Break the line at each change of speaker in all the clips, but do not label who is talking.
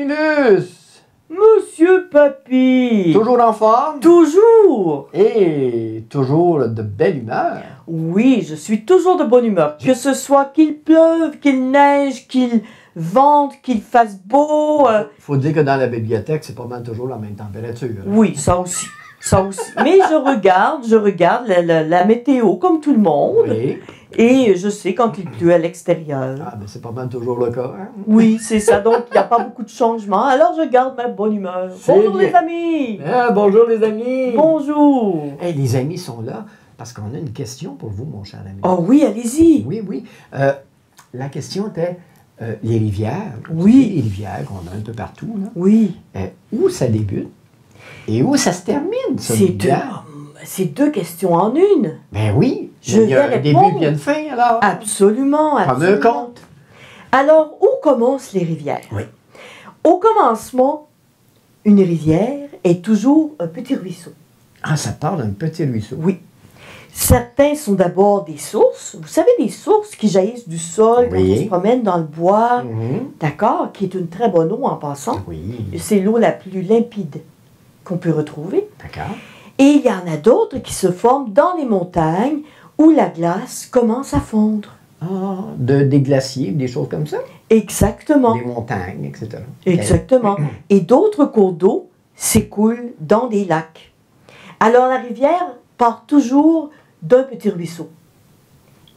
Romulus!
Monsieur Papy!
Toujours en forme?
Toujours!
Et toujours de belle humeur?
Oui, je suis toujours de bonne humeur. Que ce soit qu'il pleuve, qu'il neige, qu'il vente, qu'il fasse beau.
Faut dire que dans la bibliothèque, c'est pas mal toujours la même température. Hein?
Oui, ça aussi. Ça aussi. Mais je regarde la météo comme tout le monde.
Oui.
Et je sais quand il pleut à l'extérieur.
Ah, ben c'est pas mal toujours le cas. Hein?
Oui, c'est ça. Donc, il n'y a pas beaucoup de changements. Alors, je garde ma bonne humeur.
C'est
Bonjour
bien.
les amis!
Ah, bonjour les amis!
Bonjour!
Hey, les amis sont là parce qu'on a une question pour vous, mon cher ami.
Oh oui, allez-y!
Oui, oui. La question était les rivières.
Oui.
Les rivières qu'on a un peu partout. Là.
Oui.
Où ça débute et où ça se termine, ça?
C'est deux questions en une.
Ben oui.
Je
il y a
vais
un début
répondre.
et une fin, alors.
Absolument,
Comme
absolument.
un conte.
Alors, où commencent les rivières?
Oui.
Au commencement, une rivière est toujours un petit ruisseau.
Ah, ça part d'un petit ruisseau.
Oui. Certains sont d'abord des sources. Vous savez, des sources qui jaillissent du sol quand on se promène dans le bois, d'accord, qui est une très bonne eau en passant.
Oui.
C'est l'eau la plus limpide qu'on peut retrouver.
D'accord.
Et il y en a d'autres qui se forment dans les montagnes où la glace commence à fondre.
Ah, des glaciers, des choses comme ça?
Exactement.
Des montagnes, etc.
Exactement. Et d'autres cours d'eau s'écoulent dans des lacs. Alors la rivière part toujours d'un petit ruisseau.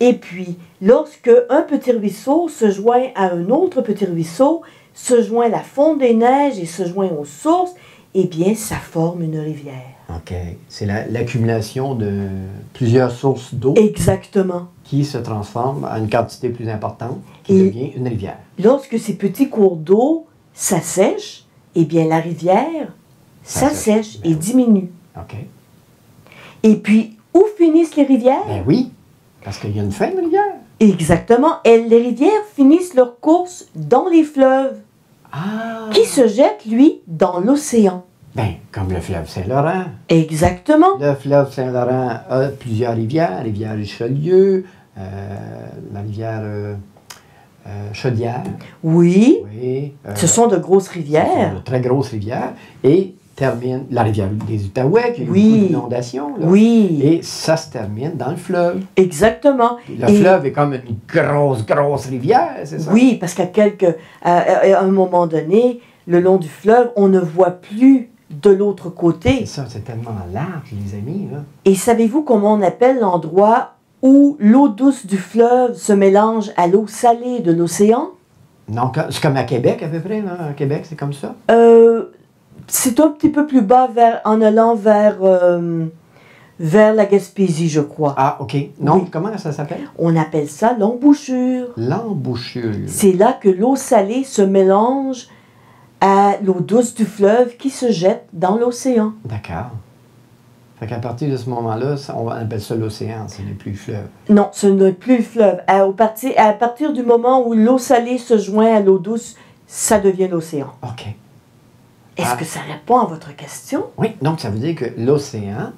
Et puis, lorsque un petit ruisseau se joint à un autre petit ruisseau, se joint la fonte des neiges et se joint aux sources, eh bien, ça forme une rivière.
OK. C'est l'accumulation de plusieurs sources d'eau.
Exactement.
Qui se transforment en une quantité plus importante, qui devient une rivière.
Lorsque ces petits cours d'eau s'assèchent, eh bien, la rivière s'assèche et diminue.
OK.
Et puis, où finissent les rivières?
Ben oui, parce qu'il y a une fin de rivière.
Exactement. Et les rivières finissent leur course dans les fleuves, qui se jettent, lui, dans l'océan.
Ben, comme le fleuve Saint-Laurent.
Exactement.
Le fleuve Saint-Laurent a plusieurs rivières. Rivière Richelieu, la rivière Chaudière.
Oui.
Oui.
Ce sont de grosses
Ce
rivières.
sont de très grosses rivières. Et termine la rivière des Outaouais, qui a eu beaucoup d'inondations.
Oui.
Et ça se termine dans le fleuve.
Exactement.
Le fleuve est comme une grosse rivière, c'est ça?
Oui, parce qu'à un moment donné, le long du fleuve, on ne voit plus de l'autre côté.
C'est ça, c'est tellement large, les amis. Là.
Et savez-vous comment on appelle l'endroit où l'eau douce du fleuve se mélange à l'eau salée de l'océan?
Non, c'est comme à Québec à peu près, là. À Québec, c'est comme ça?
C'est un petit peu plus bas en allant vers la Gaspésie, je crois.
Ah, OK. Non, comment ça s'appelle?
On appelle ça l'embouchure.
L'embouchure.
C'est là que l'eau salée se mélange à l'eau douce du fleuve qui se jette dans l'océan.
D'accord. Fait qu'à partir de ce moment-là, on appelle ça l'océan, ce n'est plus le fleuve.
Non, ce n'est plus le fleuve. À partir du moment où l'eau salée se joint à l'eau douce, ça devient l'océan.
OK.
Est-ce que ça répond à votre question?
Oui, donc ça veut dire que l'océan,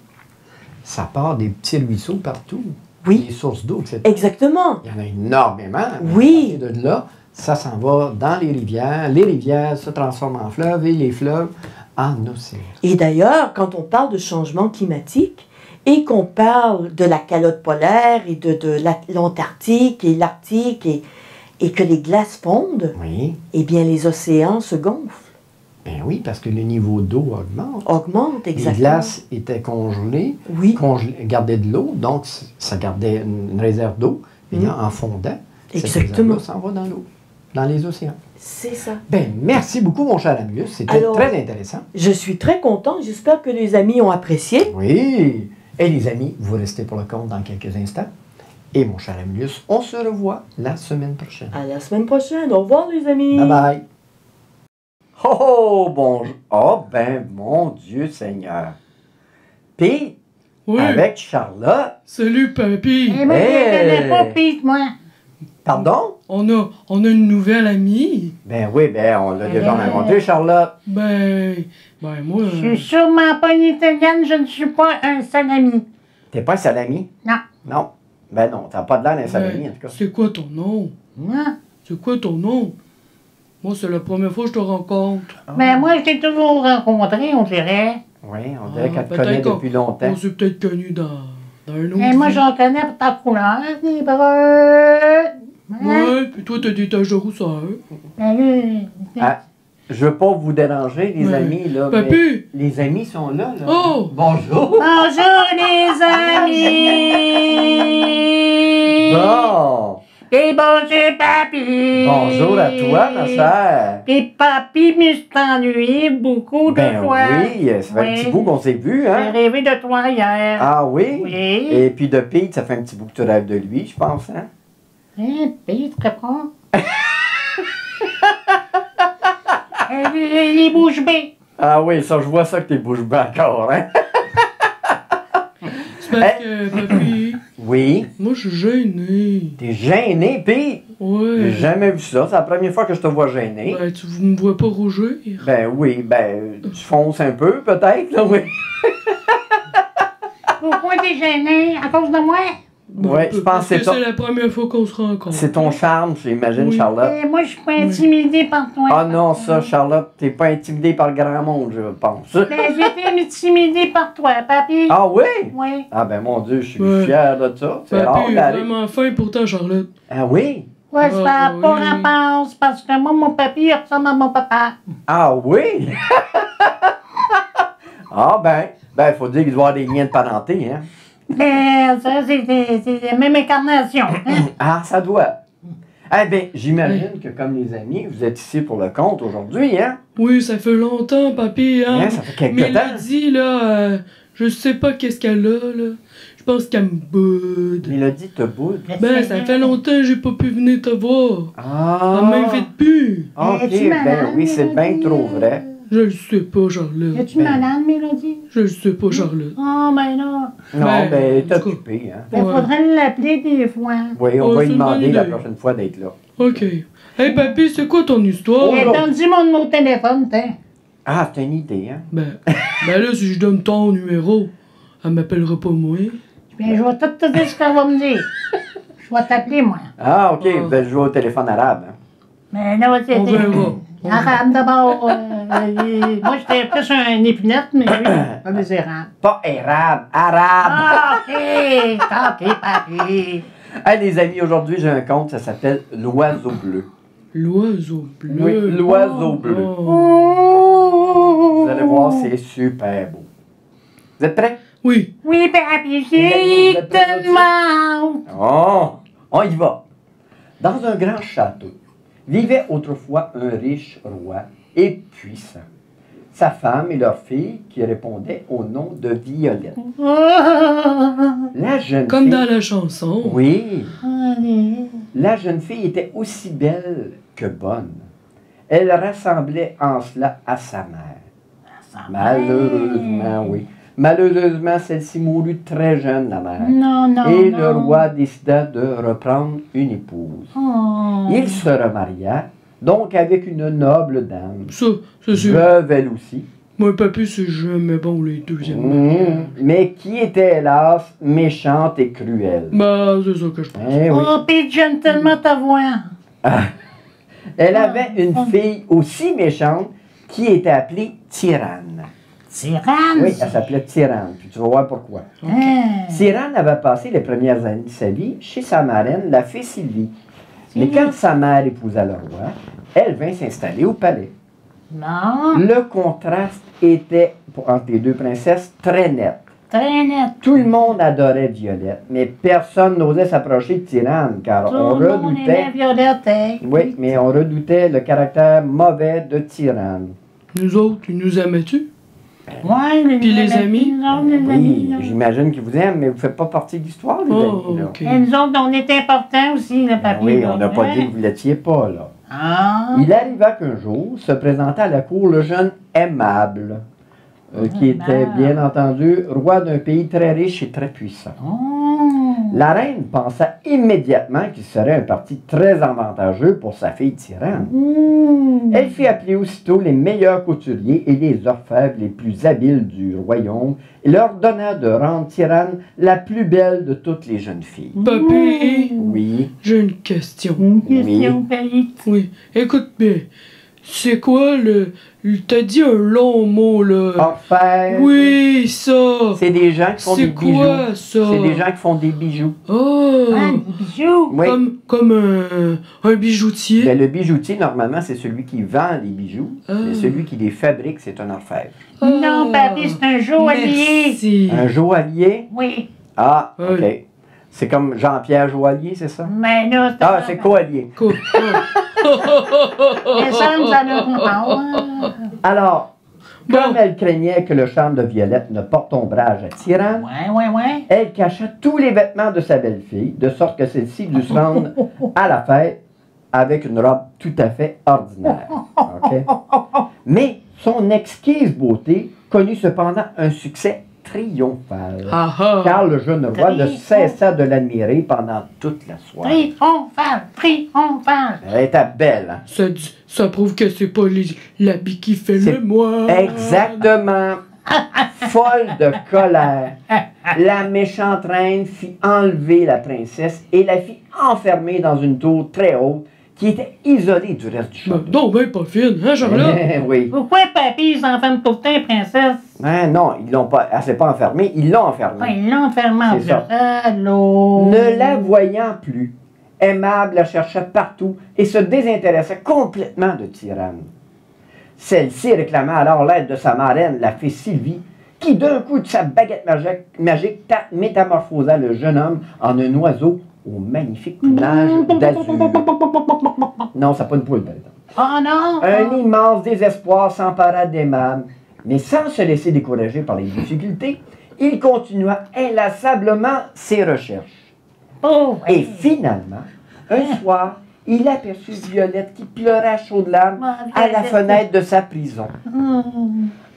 ça part des petits ruisseaux partout.
Oui.
Des sources d'eau, etc.
Exactement.
Il y en a énormément.
Oui.
À partir de là, ça s'en va dans les rivières. Les rivières se transforment en fleuves et les fleuves en océan.
Et d'ailleurs, quand on parle de changement climatique et qu'on parle de la calotte polaire et de l'Antarctique et l'Arctique et que les glaces fondent, eh bien les océans se gonflent.
Ben oui, parce que le niveau d'eau augmente.
Augmente, exactement.
Les glaces étaient congelées, gardaient de l'eau, donc ça gardait une réserve d'eau, et en fondant,
exactement,
cette s'en va dans l'eau, dans les océans.
C'est ça.
Ben, merci beaucoup, mon cher Amulus. C'était très intéressant.
Je suis très contente. J'espère que les amis ont apprécié.
Oui. Et les amis, vous restez pour le compte dans quelques instants. Et mon cher Amulus, on se revoit la semaine prochaine.
À la semaine prochaine. Au revoir, les amis.
Bye bye. Oh, bonjour. Oh, ben, mon Dieu Seigneur. Puis, avec Charlotte.
Salut, papy.
Eh ben, je connais pas Pete, moi.
Pardon?
On a une nouvelle amie.
Ben oui, on l'a déjà rencontré, Charlotte.
Ben moi...
Je suis sûrement pas une Italienne, je ne suis pas un salami.
T'es pas un salami?
Non.
Non. Ben non, t'as pas de l'air d'un salami, en tout cas.
C'est quoi ton nom?
Moi?
C'est quoi ton nom? Moi, c'est la première fois que je te rencontre.
Ben, moi, je t'ai toujours rencontré, on dirait.
Oui, on dirait qu'elle te
peut-être
connaît
qu'on-
depuis longtemps.
On s'est peut-être connus dans un autre
Et moi,
vie.
j'en connais pour ta couleur, des bruns.
Ouais, puis toi, t'as des taches de rousseur.
Ben, là,
Ah, je veux pas vous déranger, les
Ouais.
amis, là. mais
Papy!
les amis sont là, là.
Oh!
Bonjour!
Bonjour, les amis!
Bon!
Et bonjour, papy!
Bonjour à toi, ma chère!
Et papy, me suis ennuyé beaucoup de
Ben
toi.
oui, ça fait un petit bout qu'on s'est vu,
J'ai
hein?
rêvé de toi hier.
Ah oui?
Oui.
Et puis de Pete, ça fait un petit bout que tu rêves de lui, je pense, hein?
Hein, Pete, tu comprends? Les bouches bées.
Ah oui, ça, je vois ça que t'es bouche bée encore, hein?
C'est parce que, papy,
Oui.
moi, je suis gêné.
T'es gêné, Pete? J'ai
Ouais.
jamais vu ça. C'est la première fois que je te vois gêné.
Ben, tu me vois pas rougir.
Ben oui, ben, tu fonces un peu, peut-être, là, oui.
Pourquoi t'es gêné? À cause de moi?
Ouais, je pense
Parce
que c'est
que
ton-
c'est la première fois qu'on se rencontre.
C'est ton charme, j'imagine,
Oui.
Charlotte.
Et moi, je suis pas intimidée par toi.
Ah non, ça, Charlotte, t'es pas intimidée par le grand monde, je pense.
Ben, j'étais intimidée par toi, papy.
Ah oui?
Oui.
Ah ben mon Dieu, je suis
Ouais.
fier de ça. C'est rare,
Papy,
Larry.
vraiment fin pourtant, Charlotte.
Ah oui?
Ouais, ça n'a
Ah,
pas
oui.
rapport, c'est parce que moi, mon papy, il ressemble à mon papa.
Ah oui? Ah ben, faut dire qu'il doit y avoir des liens de parenté, hein?
Ben, ça, c'est la même incarnation. Hein?
Ah, ça doit. Eh bien, j'imagine que comme les amis, vous êtes ici pour le compte aujourd'hui, hein?
Oui, ça fait longtemps, papy, hein.
Hein, ça fait quelque temps.
Mélodie, là, je sais pas qu'est-ce qu'elle a, là. Je pense qu'elle me boude.
Mélodie te boude.
Ben, ça fait longtemps que j'ai pas pu venir te voir.
Ah!
Elle m'invite plus.
Ok,
Es-tu malade,
ben oui, c'est bien
Mélodie?
trop vrai.
Je le sais pas, Charlotte.
Es-tu
Ben.
malade, Mélodie?
Je le sais pas, Charlotte.
Oh, ben là.
Non,
Ben,
ben, t'es
en tout cas.
occupé, hein?
Il
Ouais.
faudrait l'appeler des fois.
Oui, on
Oh,
va
c'est
lui
une bonne
demander la
idée.
prochaine fois d'être là.
Ok. Hey, papy, c'est quoi ton histoire?
Et donne-y mon numéro de téléphone, t'es.
Ah, c'est une idée, hein?
Ben là, si je donne ton numéro, elle m'appellera pas moi.
Ben, je vais tout te dire ce qu'elle va me dire. Je vais t'appeler, moi.
Ah, ok,
Ah.
vous allez jouer au téléphone arabe, hein?
Mais là, c'est.
On verra.
Arabe d'abord. Moi, j'étais plus un épinette, mais lui, un misérable.
Pas arabe, arabe!
Ah, ok, papy.
Hey, les amis, aujourd'hui, j'ai un conte, ça s'appelle L'Oiseau Bleu.
L'oiseau bleu.
Oui, l'oiseau bleu.
Oh.
Vous allez voir, c'est super beau. Vous êtes prêts?
Oui.
Oui, papy, j'ai tellement.
Oh, on y va. Dans un grand château, vivait autrefois un riche roi et puissant. Sa femme et leur fille qui répondaient au nom de Violette. La jeune
Comme
fille...
dans la chanson.
Oui, la jeune fille était aussi belle que bonne. Elle ressemblait en cela à sa mère. Malheureusement, oui. Malheureusement, celle-ci mourut très jeune, la mère.
Non, non.
Et
non.
le roi décida de reprendre une épouse.
Oh.
Il se remaria, donc avec une noble dame,
Ça, c'est...
veuve elle aussi,
Moi, papy, c'est jamais bon, les deuxièmes.
mais qui était hélas méchante et cruelle.
Bah, c'est ça que je pense.
Eh oui.
Oh, puis j'aime tellement ta voix.
Elle avait une fille aussi méchante qui était appelée Tyrane.
Tyranne.
Oui, elle s'appelait Tyrane, puis tu vas voir pourquoi.
Hein.
Tyrane avait passé les premières années de sa vie chez sa marraine, la fée Sylvie. Mais quand sa mère épousa le roi, elle vint s'installer au palais.
Non,
Le contraste était, entre les deux princesses, très net.
très net.
Tout le monde adorait Violette, mais personne n'osait s'approcher de Tyrane, car
Tout
on
le monde
redoutait...
aimait Violette, hein.
Oui, mais on redoutait le caractère mauvais de Tyrane.
Nous autres, ils nous aimaient-tu?
Ouais,
Puis les amis?
Oui, j'imagine qu'ils vous aiment, mais vous ne faites pas partie de l'histoire, les
Oh,
amis. Là.
ok.
Et nous autres, on est importants aussi, le
Ben
papier.
oui,
là.
on n'a pas
Ouais.
dit que vous ne l'étiez pas, là.
Ah.
Il arriva qu'un jour, se présenta à la cour le jeune Aimable, qui était,
Aimable.
bien entendu, roi d'un pays très riche et très puissant.
Oh.
La reine pensa immédiatement qu'il serait un parti très avantageux pour sa fille Tyrane.
Mmh.
Elle fit appeler aussitôt les meilleurs couturiers et les orfèvres les plus habiles du royaume et leur donna de rendre Tyrane la plus belle de toutes les jeunes filles.
Papy,
Oui,
j'ai une question.
Une question, Paris.
Oui, écoute bien. c'est quoi t'as dit un long mot, là.
Orfèvre.
Oui, ça.
C'est des gens qui font des bijoux.
C'est quoi, ça?
C'est des gens qui font des bijoux.
Oh!
Ah, des bijoux.
Oui.
Comme un bijoutier.
Ben, le bijoutier, normalement, c'est celui qui vend les bijoux.
Ah.
Mais celui qui les fabrique, c'est un orfèvre.
Non, papy, c'est un joaillier.
Merci.
Un joaillier?
Oui.
Ah,
Oui.
OK. C'est comme Jean-Pierre Joaillier, c'est ça?
Mais là,
Ah, c'est coallier.
Cool.
Mais ça le
Alors,
Bon.
comme elle craignait que le charme de Violette ne porte ombrage à Tyranne,
Ouais.
elle cacha tous les vêtements de sa belle-fille, de sorte que celle-ci dut se rendre à la fête avec une robe tout à fait ordinaire. OK? Mais son exquise beauté connut cependant un succès triomphal.
Ah ah.
Car le jeune roi ne cessa de l'admirer pendant toute la soirée.
Triomphal.
Elle était belle, hein?
Ça prouve que c'est pas l'habit qui fait
C'est
le moine.
Exactement. Folle de colère, la méchante reine fit enlever la princesse et la fit enfermer dans une tour très haute qui était isolée du reste du château.
Donc, ben pas fine, hein, Charlotte?
Oui.
Pourquoi papy, ils enferment tout le temps, princesse?
Hein, non, ils l'ont pas. Elle s'est pas enfermée, ils l'ont enfermée.
Ouais, ils l'enferment en
C'est ça.
Allô?
Ne la voyant plus, Aimable la chercha partout et se désintéressait complètement de Tyranne. Celle-ci réclama alors l'aide de sa marraine, la fée Sylvie, qui d'un coup de sa baguette magique métamorphosa le jeune homme en un oiseau au magnifique plumage d'azur. Non, ça n'a pas une poule, par exemple.
Oh non!
Un immense désespoir s'empara d'Aimable, mais sans se laisser décourager par les difficultés, il continua inlassablement ses recherches.
Oh,
Et finalement, un soir, il aperçut Violette qui pleurait à chaudes larmes à la fenêtre de sa prison.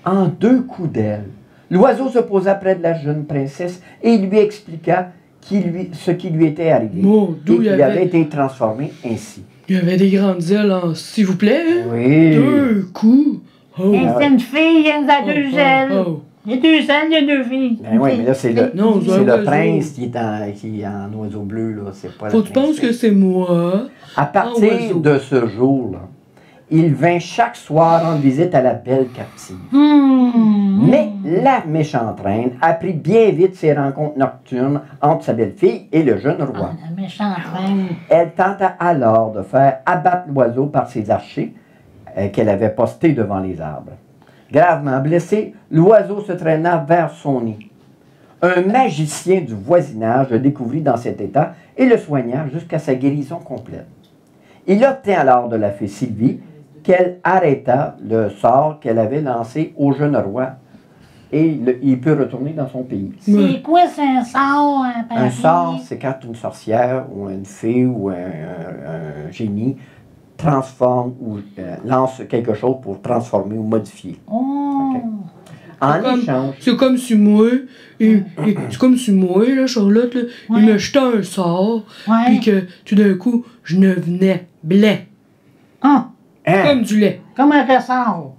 En 2 coups d'aile, l'oiseau se posa près de la jeune princesse et lui expliqua ce qui lui était arrivé
Mon,
et
d'où il y
qu'il
avait-
avait été transformé ainsi.
Il y avait des grandes ailes en s'il vous plaît. Hein?
Oui.
2 coups. Oh.
Et c'est une fille, elle a 2
Oh,
ailes.
oh, oh.
Il y a 2 ailes, il y a 2 filles.
Ben oui, mais là, c'est le,
Non,
c'est
un
le
oiseau.
prince qui est en oiseau bleu, là. C'est pas la
Faut que tu penses
princesse.
que c'est moi.
À partir
oiseau.
de ce jour-là, il vint chaque soir rendre visite à la belle captive. Mais la méchante reine apprit bien vite ses rencontres nocturnes entre sa belle-fille et le jeune roi.
La méchante reine.
Elle tenta alors de faire abattre l'oiseau par ses archers qu'elle avait postés devant les arbres. Gravement blessé, l'oiseau se traîna vers son nid. Un magicien du voisinage le découvrit dans cet état et le soigna jusqu'à sa guérison complète. Il obtint alors de la fée Sylvie qu'elle arrêta le sort qu'elle avait lancé au jeune roi et il peut retourner dans son pays.
C'est quoi, c'est un sort, hein, papy?
Un sort, c'est quand une sorcière ou une fée ou un génie transforme ou lance quelque chose pour transformer ou modifier.
Oh.
OK. En
Comme-
échange,
C'est comme si moi, c'est comme si moi, là, Charlotte, là,
Ouais.
il me jetait un sort,
Ouais.
puis que tout d'un coup, je devenais blanc.
Ah,
hein,
Comme du lait.
comme un ressort.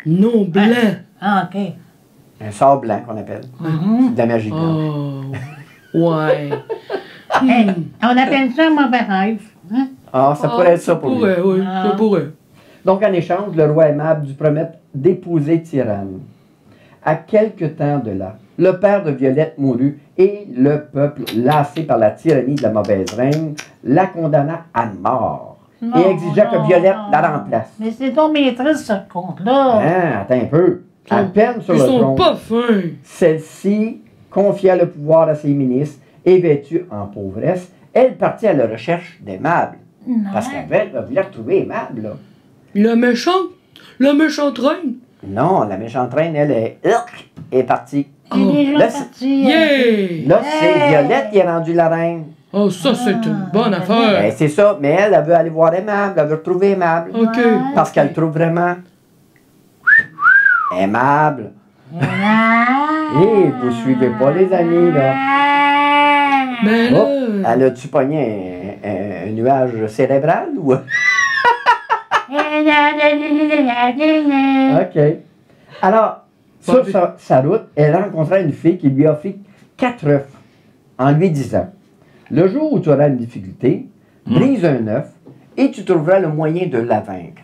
Non, blanc.
Ah, OK.
un sort blanc qu'on appelle.
Mhm.
C'est de la magie blanche.
Oh, ouais.
Hey, on appelle ça un mauvais rêve. Hein?
Ah, ça pourrait être ça pour lui.
pourrait, oui,
Ah.
ça pourrait.
Donc, en échange, le roi aimable dut promettre d'épouser Tyranne. À quelque temps de là, le père de Violette mourut et le peuple, lassé par la tyrannie de la mauvaise reine, la condamna à mort
Non,
et exigea que
non,
Violette
non.
la remplace.
Mais c'est ton maîtrise, ce conte-là.
Hein, attends un peu. À peine sur
Ils
le
sont
trône,
pas fins.
celle-ci confia le pouvoir à ses ministres et vêtue en pauvresse, elle partit à la recherche d'Aimable.
Non.
Parce qu'elle voulait retrouver Aimable, là.
La méchante reine.
Non, la méchante reine, elle est partie.
Il est déjà
Là, c'est-
parti.
Yeah!
Là, c'est Violette qui est rendue la reine.
Oh, ça, c'est une bonne affaire.
Ben, c'est ça, mais elle veut aller voir Aimable, elle veut retrouver Aimable.
OK.
Parce qu'elle trouve vraiment Aimable. Vous suivez pas les amis, là.
Mais
Oh,
là...
elle a-tu pogné un nuage cérébral ou... OK. Alors, sur sa route, elle rencontra une fille qui lui offrit 4 œufs en lui disant « Le jour où tu auras une difficulté, brise un œuf et tu trouveras le moyen de la vaincre. »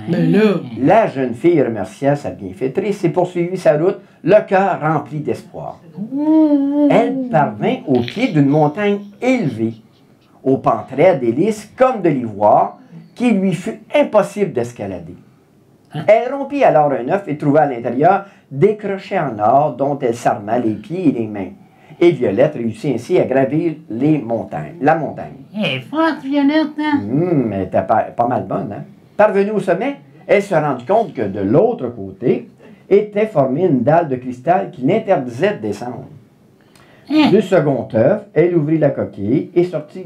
Mais là,
La jeune fille remercia sa bienfaitrice et poursuivit sa route, le cœur rempli d'espoir. Elle parvint au pied d'une montagne élevée, aux pentes raides et lisses comme de l'ivoire, qui lui fut impossible d'escalader. Elle rompit alors un œuf et trouva à l'intérieur des crochets en or dont elle s'arma les pieds et les mains. Et Violette réussit ainsi à gravir la montagne.
Elle est forte, Violette, hein?
Elle était pas mal bonne, hein? Parvenue au sommet, elle se rendit compte que de l'autre côté était formée une dalle de cristal qui l'interdisait de descendre. Du second œuf, elle ouvrit la coquille et sortit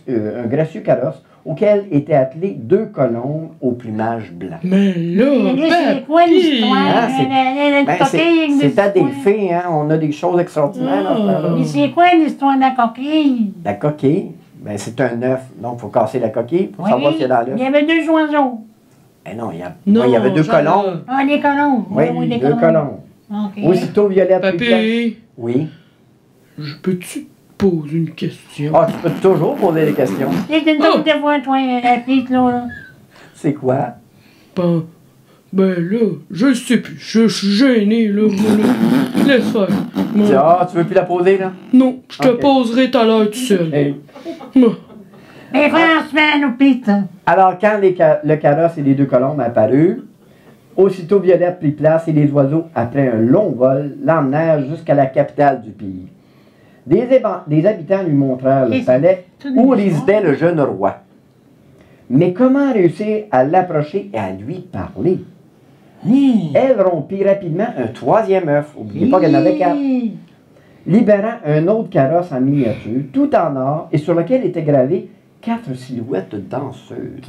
un gracieux carrosse auquel étaient attelés 2 colombes au plumage blanc.
mais là,
C'est quoi l'histoire?
Ah,
La coquille,
c'est à des
l'histoire.
fées, hein? On a des choses extraordinaires dans ce temps-là.
Mais c'est quoi l'histoire de la coquille?
La coquille, ben, c'est un œuf, donc il faut casser la coquille pour savoir
Oui,
ce qu'il y a dans
il
l'œuf.
y avait 2 oiseaux.
Ben non, il
non,
y avait 2
ça va.
colombes.
Ah, des colombes.
Oui,
des
2 colombes.
OK.
Aussitôt Violette prit place.
Papy,
Oui.
je peux-tu te poser une question?
Ah, tu peux toujours poser des questions.
C'est une drôle de voix, toi, la petite, là.
C'est quoi?
Ben là, je sais plus. Je suis gêné, là. Moi, là. Laisse faire. Moi,
Ah, tu veux plus la poser, là?
non, je te
Ok.
poserai tout à l'heure tout seul.
Hey.
Moi,
Mais franchement, nous, Pete.
Alors, quand le carrosse et les 2 colombes apparurent, aussitôt Violette prit place et les oiseaux, après un long vol, l'emmenèrent jusqu'à la capitale du pays. Des habitants lui montrèrent le
Et
palais
c'est
où
une
résidait le jeune roi. Mais comment réussir à l'approcher et à lui parler? Elle rompit rapidement un 3e œuf, n'oubliez pas qu'elle en avait 4, libérant un autre carrosse en miniature, tout en or, et sur lequel étaient gravées 4 silhouettes de danseuses.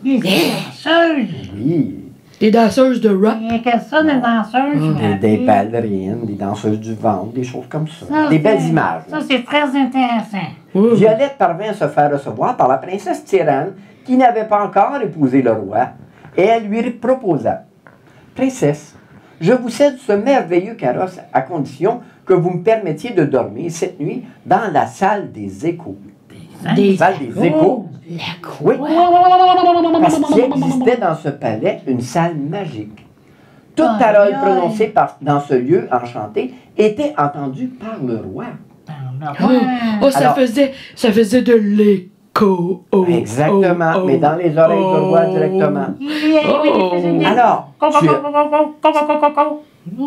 Des danseuses.
Oui,
des danseuses de rap.
Il y a que ça, des danseuses.
des ballerines, des danseuses du ventre, des choses comme ça.
Ça,
Des belles
c'est-
images.
Ça, c'est très intéressant.
Ouais.
Violette parvint à se faire recevoir par la princesse Tyranne, qui n'avait pas encore épousé le roi, et elle lui proposa: Princesse, je vous cède ce merveilleux carrosse à condition que vous me permettiez de dormir cette nuit dans la salle des échos.
Des
Salle des échos? Oui, parce qu'il existait dans ce palais une salle magique. Toute
Aïe,
parole
aïe.
prononcée dans ce lieu enchanté était entendue par le roi.
Oh, ça
Alors-
faisait de l'écho. Oh,
Exactement,
oh,
mais dans les oreilles du roi
oh.
directement.
Oh.
Alors,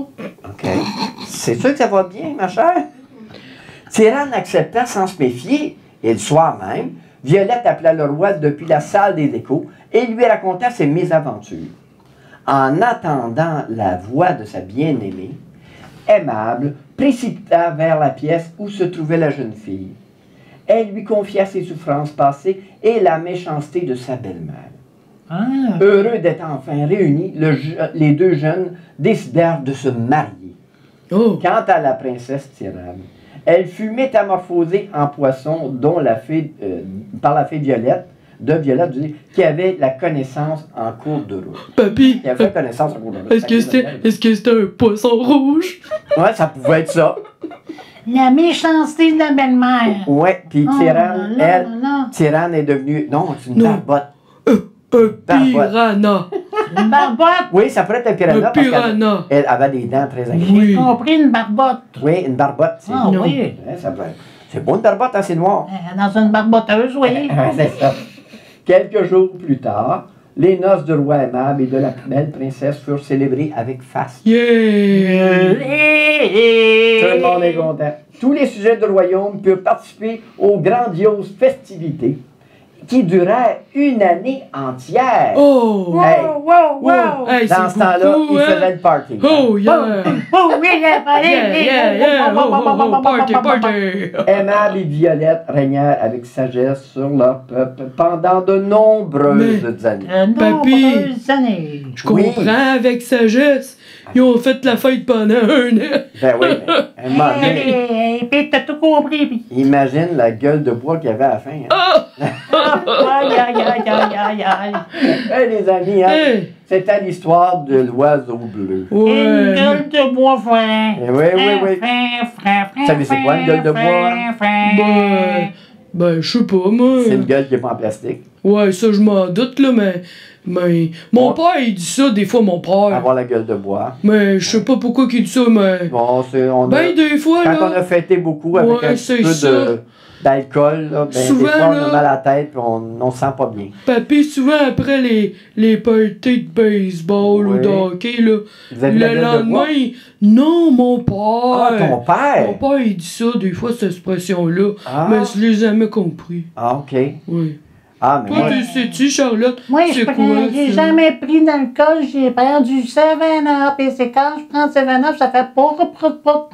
OK. C'est sûr que ça va bien, ma chère? Tyranne accepta sans se méfier, et le soir même, Violette appela le roi depuis la salle des échos et lui raconta ses mésaventures. En attendant la voix de sa bien-aimée, aimable, précipita vers la pièce où se trouvait la jeune fille. Elle lui confia ses souffrances passées et la méchanceté de sa belle-mère. Heureux d'être enfin réunis, les 2 jeunes décidèrent de se marier.
Oh.
Quant à la princesse Tyranne, elle fut métamorphosée en poisson par la fée Violette, qui avait la connaissance en cours de route.
Papy,
Qui avait connaissance en cours de route.
est-ce que c'était un poisson rouge?
Ouais, ça pouvait être ça.
La méchanceté de la belle-mère.
Ouais, puis
Oh
Tyranne,
là là
elle,
là là.
Tyranne est devenue, non, c'est une
Non.
barbotte.
Un
Barbotte.
piranha.
Une barbotte.
Oui, ça pourrait être un piranha
Un
parce qu'elle
piranha.
elle avait des dents très agréables.
Oui.
J'ai compris, une barbotte.
Oui, une barbotte.
Ah
Non.
oui.
Ouais, ça peut être- c'est bon une barbotte, hein, c'est noir.
Dans une barbotteuse, oui.
Ouais, c'est ça. Quelques jours plus tard, les noces du roi aimable et de la belle princesse furent célébrées avec faste.
Yeah.
Tout le monde est content. Tous les sujets du royaume purent participer aux grandioses festivités qui durèrent une année entière.
Oh.
Hey.
Wow, wow.
Hey,
Dans
c'est
ce temps-là,
beaucoup,
ils
hein?
faisaient le party.
Oh, yeah.
Oh, oui,
Yeah, yeah. Oh, oh, oh, party, party.
Aimable et Violette régnèrent avec sagesse sur leur peuple pendant de nombreuses années.
Nombreuses années.
Je comprends avec sagesse. Ils ont fait la fête pendant 1 an.
Ben oui, mais un moment donné,
Et puis, t'as tout compris. Puis,
imagine la gueule de bois qu'il y avait à la fin. Hein.
aïe, aïe, aïe, aïe, aïe, aïe.
Hey, les amis, hein,
Hey.
c'était l'histoire de l'oiseau bleu.
Une
Ouais.
gueule de bois fin.
Eh oui, oui, oui. Vous savez c'est quoi, une gueule de bois, hein?
Ben, je sais pas, moi.
C'est une gueule qui n'est pas en plastique.
Ouais, ça, je m'en doute, là, mais Mais mon père, il dit ça, des fois, mon père.
Avoir la gueule de bois.
Mais je sais pas pourquoi il dit ça, mais...
Bon,
Ben, des fois,
quand
là...
on a fêté beaucoup avec
Ouais,
un
c'est
petit
ça.
peu d'alcool, là, ben,
Souvent,
des fois, on
là-
a mal à la tête et on se sent pas bien.
Papy, souvent, après les parties de baseball
Oui.
ou de hockey, là,
Vous avez la
le
gueule de
lendemain,
bois?
non, mon père.
Ah, ton père?
Mon père, il dit ça, des fois, cette expression-là.
Ah.
Mais je l'ai jamais compris.
Ah, OK.
Oui.
Ah, mais
Toi,
moi,
tu sais-tu, Charlotte?
Moi,
c'est quoi,
j'ai
ça?
jamais pris d'alcool, j'ai perdu 7-Up. Et c'est quand je prends 7-Up, ça fait pas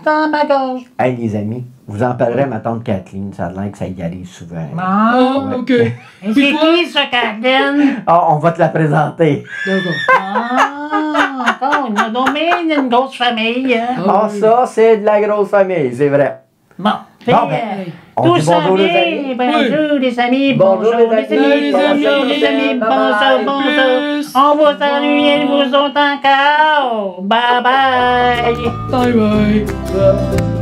dans ma gorge.
hey, les amis, vous en parlerez à ma tante Kathleen. Ça a l'air que ça y arrive souvent.
Ah,
Ah,
ok.
et c'est
Puis toi?
qui, ce Kaden?
Ah, on va te la présenter.
D'accord.
Ah, encore, on a nommé une grosse famille. Hein?
Ah, ça, c'est de la grosse famille, c'est vrai.
Bon,
Bon, ben, on
tout
dit
ça
bonjour, les
bien,
amis.
bonjour les amis,
Bonjour,
bonjour
les
les
amis.
amis, bonjour les amis,
Bye-bye.
bonjour, bonjour. On vous salue, vous autres encore. Bye bye.
Bye bye.